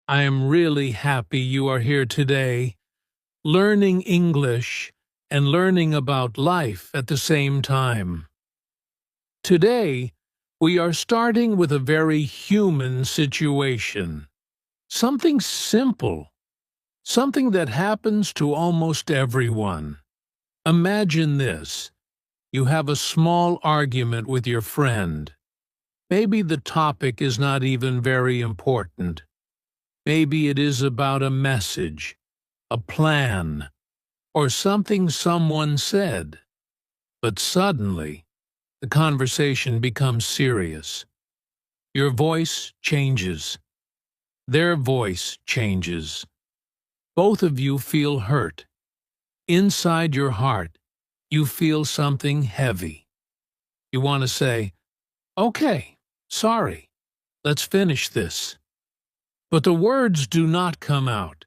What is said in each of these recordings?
I am really happy you are here today, learning English and learning about life at the same time. Today, we are starting with a very human situation. Something simple, something that happens to almost everyone. Imagine this. You have a small argument with your friend. Maybe the topic is not even very important. Maybe it is about a message, a plan, or something someone said. But suddenly, the conversation becomes serious. Your voice changes. Their voice changes. Both of you feel hurt. Inside your heart, you feel something heavy. You want to say, "Okay, sorry, let's finish this." But the words do not come out.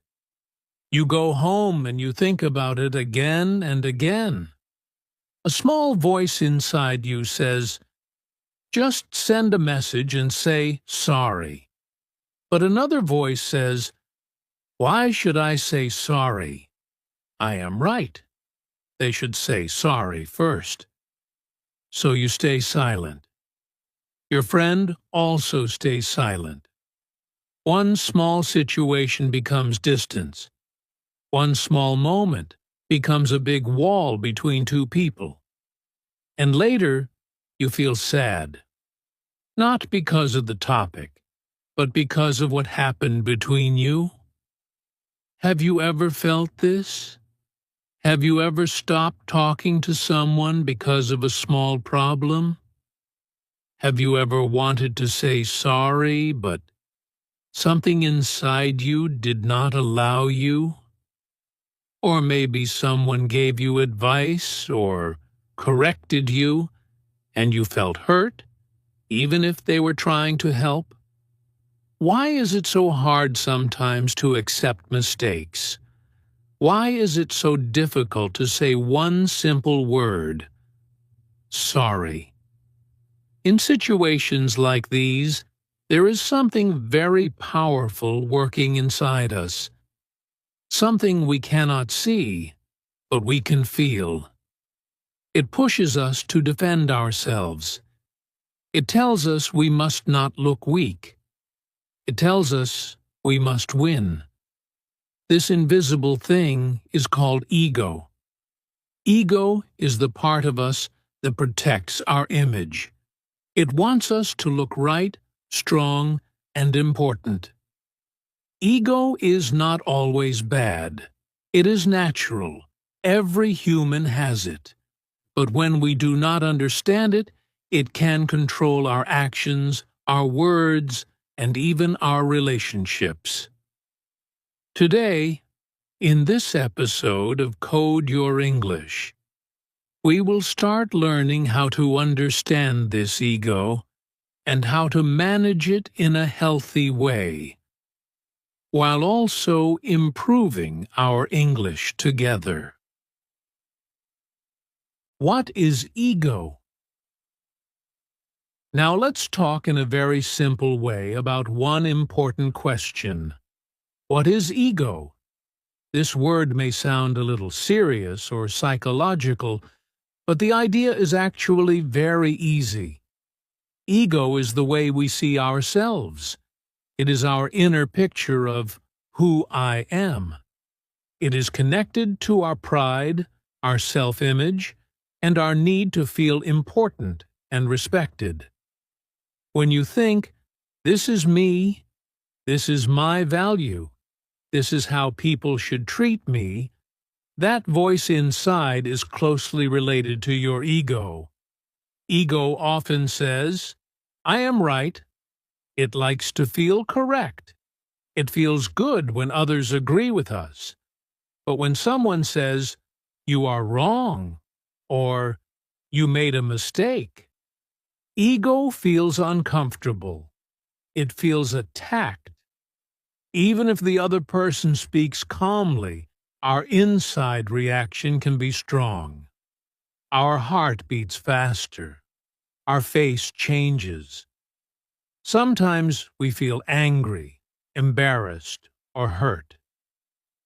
You go home and you think about it again and again. A small voice inside you says, "Just send a message and say sorry." But another voice says, "Why should I say sorry? I am right. They should say sorry first." So you stay silent. Your friend also stays silent. One small situation becomes distance. One small moment becomes a big wall between two people. And later, you feel sad. Not because of the topic, but because of what happened between you. Have you ever felt this? Have you ever stopped talking to someone because of a small problem? Have you ever wanted to say sorry, but something inside you did not allow you? Or maybe someone gave you advice or corrected you, and you felt hurt, even if they were trying to help? Why is it so hard sometimes to accept mistakes? Why is it so difficult to say one simple word, sorry? In situations like these, there is something very powerful working inside us. Something we cannot see, but we can feel. It pushes us to defend ourselves. It tells us we must not look weak. It tells us we must win. This invisible thing is called ego. Ego is the part of us that protects our image. It wants us to look right, strong, and important. Ego is not always bad. It is natural. Every human has it. But when we do not understand it, it can control our actions, our words, and even our relationships. Today, in this episode of Code Your English, we will start learning how to understand this ego and how to manage it in a healthy way, while also improving our English together. What is ego? Now let's talk in a very simple way about one important question. What is ego? This word may sound a little serious or psychological, but the idea is actually very easy. Ego is the way we see ourselves. It is our inner picture of who I am. It is connected to our pride, our self-image, and our need to feel important and respected. When you think, "This is me, this is my value, this is how people should treat me," that voice inside is closely related to your ego. Ego often says, "I am right." It likes to feel correct. It feels good when others agree with us. But when someone says, "You are wrong," or "You made a mistake," ego feels uncomfortable. It feels attacked. Even if the other person speaks calmly, our inside reaction can be strong. Our heart beats faster. Our face changes. Sometimes we feel angry, embarrassed, or hurt.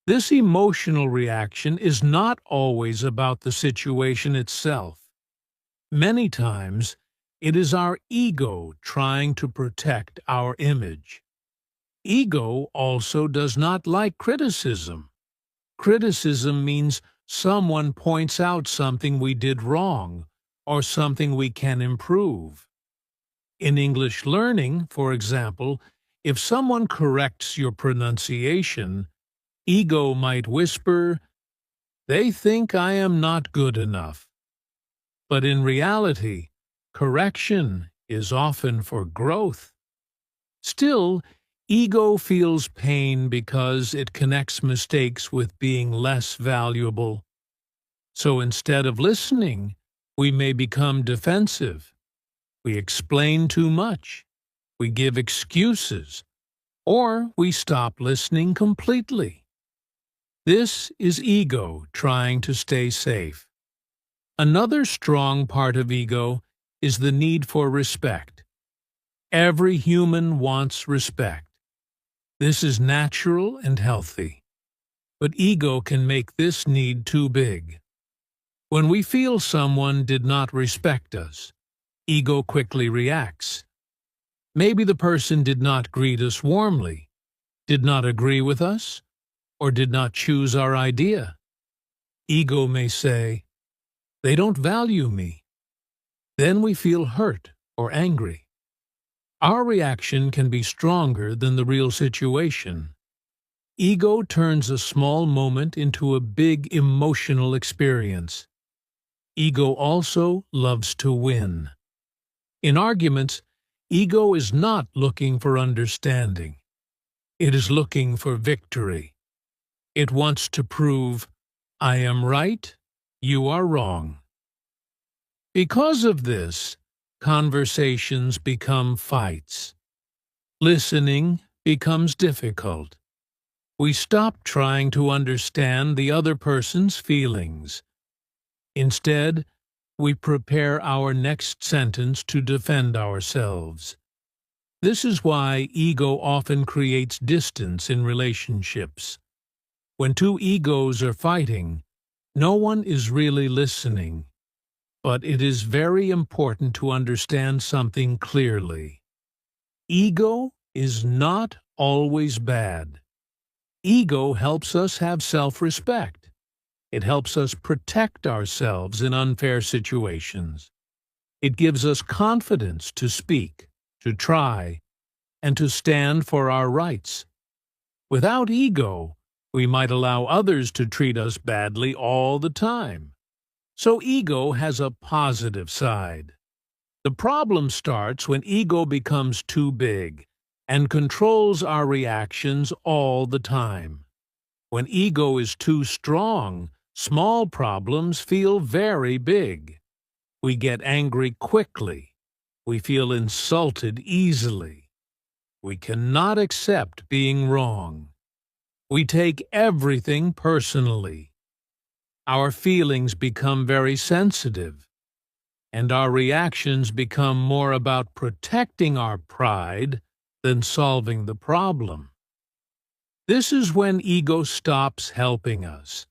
This emotional reaction is not always about the situation itself. Many times, it is our ego trying to protect our image. Ego also does not like criticism. Criticism means someone points out something we did wrong or something we can improve. In English learning, for example, if someone corrects your pronunciation, ego might whisper, "They think I am not good enough." But in reality, correction is often for growth. Still, ego feels pain because it connects mistakes with being less valuable. So instead of listening, we may become defensive. We explain too much. We give excuses. Or we stop listening completely. This is ego trying to stay safe. Another strong part of ego is the need for respect. Every human wants respect. This is natural and healthy. But ego can make this need too big. When we feel someone did not respect us, ego quickly reacts. Maybe the person did not greet us warmly, did not agree with us, or did not choose our idea. Ego may say, "They don't value me." Then we feel hurt or angry. Our reaction can be stronger than the real situation. Ego turns a small moment into a big emotional experience. Ego also loves to win. In arguments, ego is not looking for understanding. It is looking for victory. It wants to prove, "I am right, you are wrong." Because of this, conversations become fights. Listening becomes difficult. We stop trying to understand the other person's feelings. Instead, we prepare our next sentence to defend ourselves. This is why ego often creates distance in relationships. When two egos are fighting, no one is really listening. But it is very important to understand something clearly. Ego is not always bad. Ego helps us have self-respect. It helps us protect ourselves in unfair situations. It gives us confidence to speak, to try, and to stand for our rights. Without ego, we might allow others to treat us badly all the time. So ego has a positive side. The problem starts when ego becomes too big and controls our reactions all the time. When ego is too strong, small problems feel very big. We get angry quickly. We feel insulted easily. We cannot accept being wrong. We take everything personally. Our feelings become very sensitive, and our reactions become more about protecting our pride than solving the problem. This is when ego stops helping us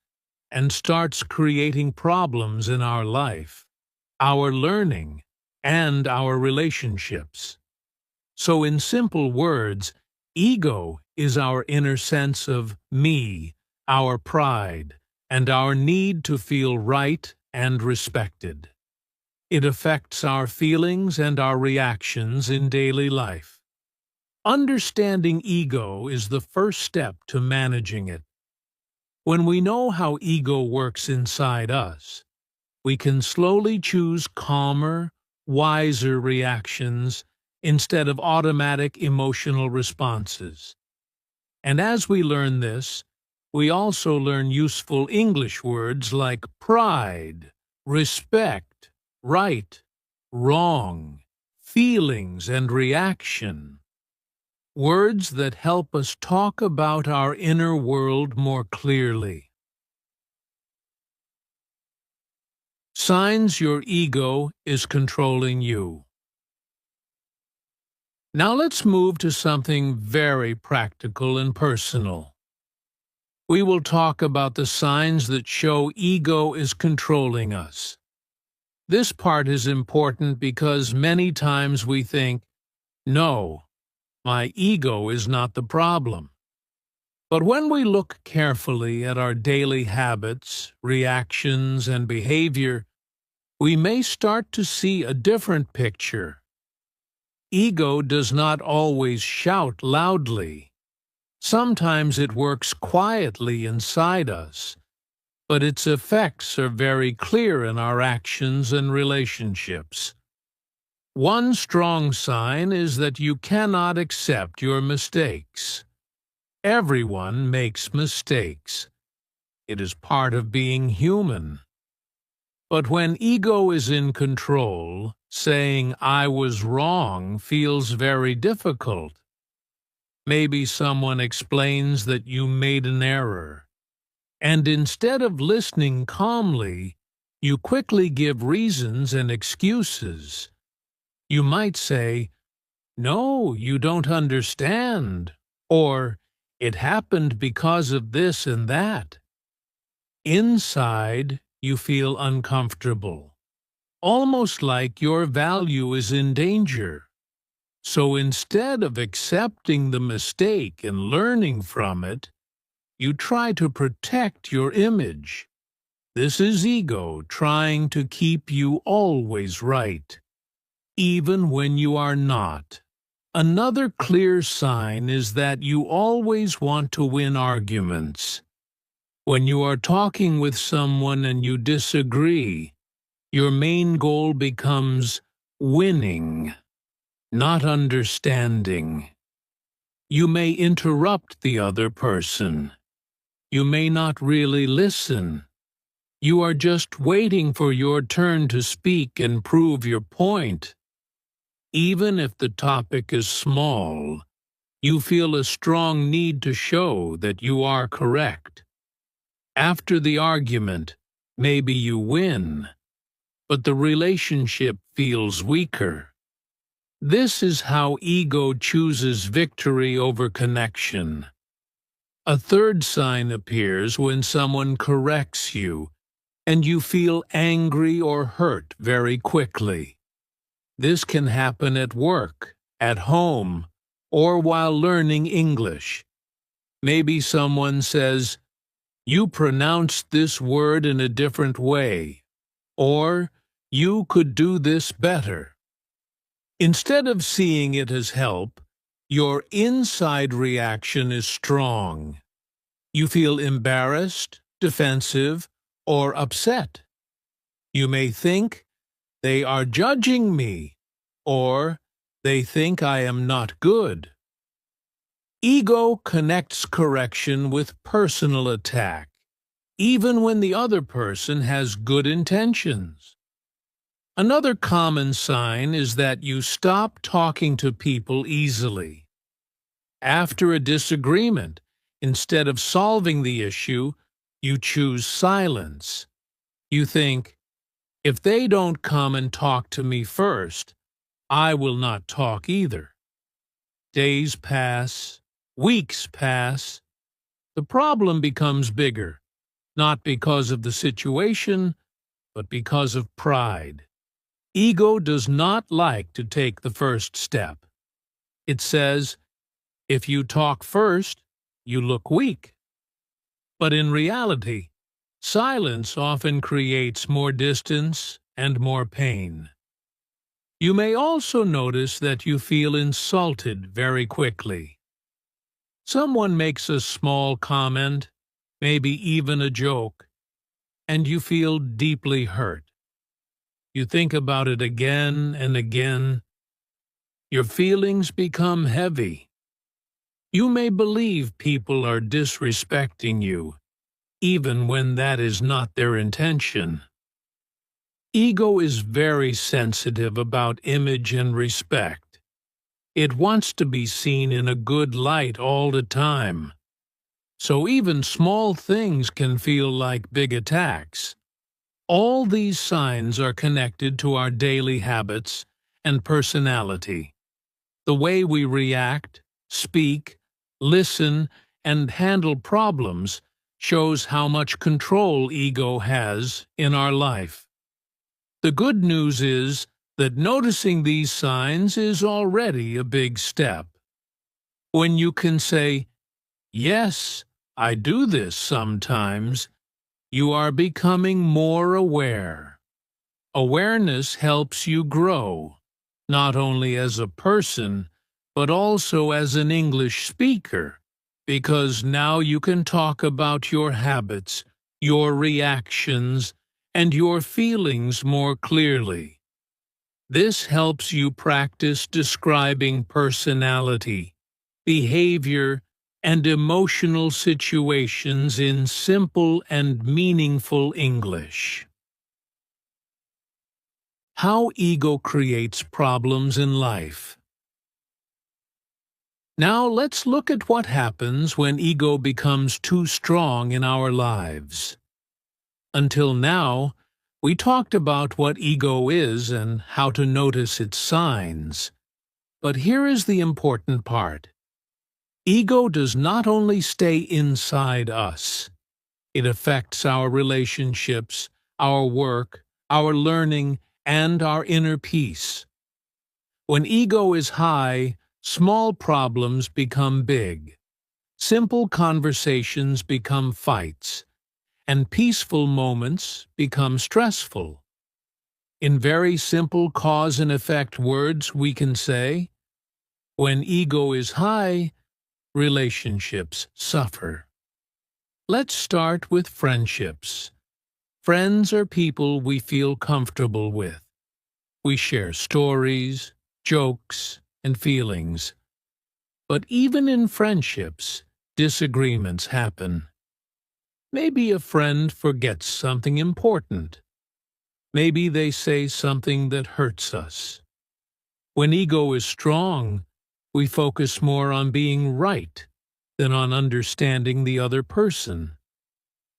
and starts creating problems in our life, our learning, and our relationships. So in simple words, ego is our inner sense of me, our pride, and our need to feel right and respected. It affects our feelings and our reactions in daily life. Understanding ego is the first step to managing it. When we know how ego works inside us, we can slowly choose calmer, wiser reactions instead of automatic emotional responses. And as we learn this, we also learn useful English words like pride, respect, right, wrong, feelings, and reaction. Words that help us talk about our inner world more clearly. Signs your ego is controlling you. Now let's move to something very practical and personal. We will talk about the signs that show ego is controlling us. This part is important because many times we think, no, my ego is not the problem. But when we look carefully at our daily habits, reactions, and behavior, we may start to see a different picture. Ego does not always shout loudly. Sometimes it works quietly inside us, but its effects are very clear in our actions and relationships. One strong sign is that you cannot accept your mistakes. Everyone makes mistakes. It is part of being human. But when ego is in control, saying I was wrong feels very difficult. Maybe someone explains that you made an error, and instead of listening calmly, you quickly give reasons and excuses. You might say, "No, you don't understand," or "It happened because of this and that." Inside, you feel uncomfortable, almost like your value is in danger. So instead of accepting the mistake and learning from it, you try to protect your image. This is ego trying to keep you always right, even when you are not. Another clear sign is that you always want to win arguments. When you are talking with someone and you disagree, your main goal becomes winning, not understanding. You may interrupt the other person. You may not really listen. You are just waiting for your turn to speak and prove your point. Even if the topic is small, you feel a strong need to show that you are correct. After the argument, maybe you win, but the relationship feels weaker. This is how ego chooses victory over connection. A third sign appears when someone corrects you, and you feel angry or hurt very quickly. This can happen at work, at home, or while learning English. Maybe someone says, "You pronounced this word in a different way," or "You could do this better." Instead of seeing it as help, your inside reaction is strong. You feel embarrassed, defensive, or upset. You may think, "They are judging me," or "They think I am not good." Ego connects correction with personal attack, even when the other person has good intentions. Another common sign is that you stop talking to people easily. After a disagreement, instead of solving the issue, you choose silence. You think, "If they don't come and talk to me first, I will not talk either." Days pass, weeks pass. The problem becomes bigger, not because of the situation, but because of pride. Ego does not like to take the first step. It says, "If you talk first, you look weak." But in reality, silence often creates more distance and more pain. You may also notice that you feel insulted very quickly. Someone makes a small comment, maybe even a joke, and you feel deeply hurt. You think about it again and again. Your feelings become heavy. You may believe people are disrespecting you, even when that is not their intention. Ego is very sensitive about image and respect. It wants to be seen in a good light all the time. So even small things can feel like big attacks. All these signs are connected to our daily habits and personality. The way we react, speak, listen, and handle problems shows how much control ego has in our life. The good news is that noticing these signs is already a big step. When you can say, "Yes, I do this sometimes," you are becoming more aware. Awareness helps you grow, not only as a person, but also as an English speaker, because now you can talk about your habits, your reactions, and your feelings more clearly. This helps you practice describing personality, behavior, and emotional situations in simple and meaningful English. How ego creates problems in life. Now let's look at what happens when ego becomes too strong in our lives. Until now, we talked about what ego is and how to notice its signs. But here is the important part. Ego does not only stay inside us. It affects our relationships, our work, our learning, and our inner peace. When ego is high, small problems become big. Simple conversations become fights, and peaceful moments become stressful. In very simple cause and effect words, we can say, when ego is high, relationships suffer. Let's start with friendships. Friends are people we feel comfortable with. We share stories, jokes, and feelings. But even in friendships, disagreements happen. Maybe a friend forgets something important. Maybe they say something that hurts us. When ego is strong, we focus more on being right than on understanding the other person.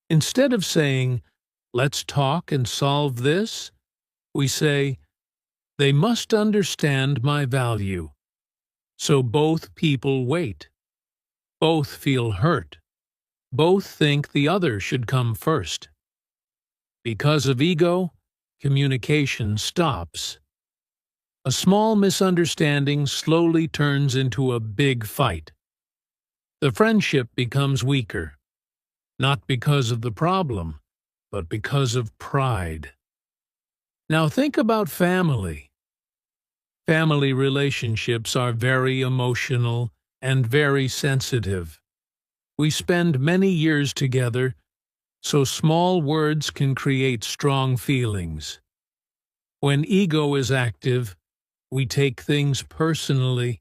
Instead of saying, "Let's talk and solve this," we say, "They must understand my value." So both people wait. Both feel hurt. Both think the other should come first. Because of ego, communication stops. A small misunderstanding slowly turns into a big fight. The friendship becomes weaker, not because of the problem, but because of pride. Now think about family. Family relationships are very emotional and very sensitive. We spend many years together, so small words can create strong feelings. When ego is active, we take things personally.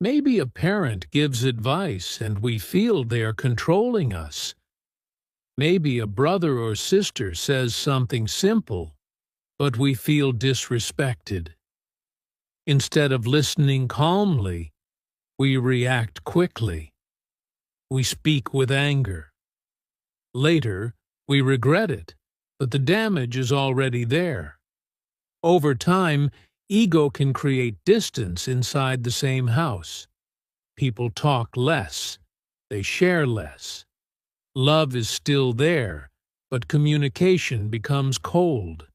Maybe a parent gives advice and we feel they are controlling us. Maybe a brother or sister says something simple, but we feel disrespected. Instead of listening calmly, we react quickly. We speak with anger. Later, we regret it, but the damage is already there. Over time, ego can create distance inside the same house. People talk less. They share less. Love is still there, but communication becomes cold.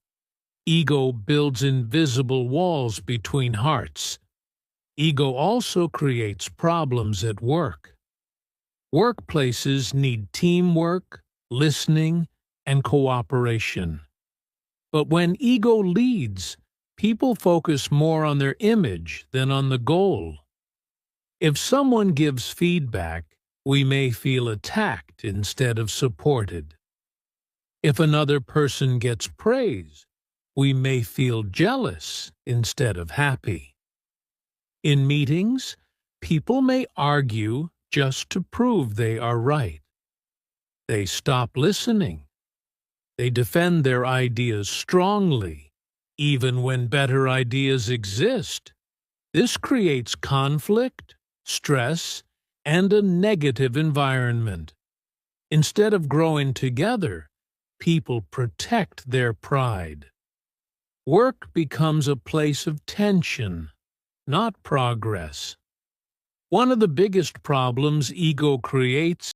Ego builds invisible walls between hearts. Ego also creates problems at work. Workplaces need teamwork, listening, and cooperation. But when ego leads, people focus more on their image than on the goal. If someone gives feedback, we may feel attacked instead of supported. If another person gets praise, we may feel jealous instead of happy. In meetings, people may argue just to prove they are right. They stop listening. They defend their ideas strongly, even when better ideas exist. This creates conflict, stress, and a negative environment. Instead of growing together, people protect their pride. Work becomes a place of tension. not progress. One of the biggest problems ego creates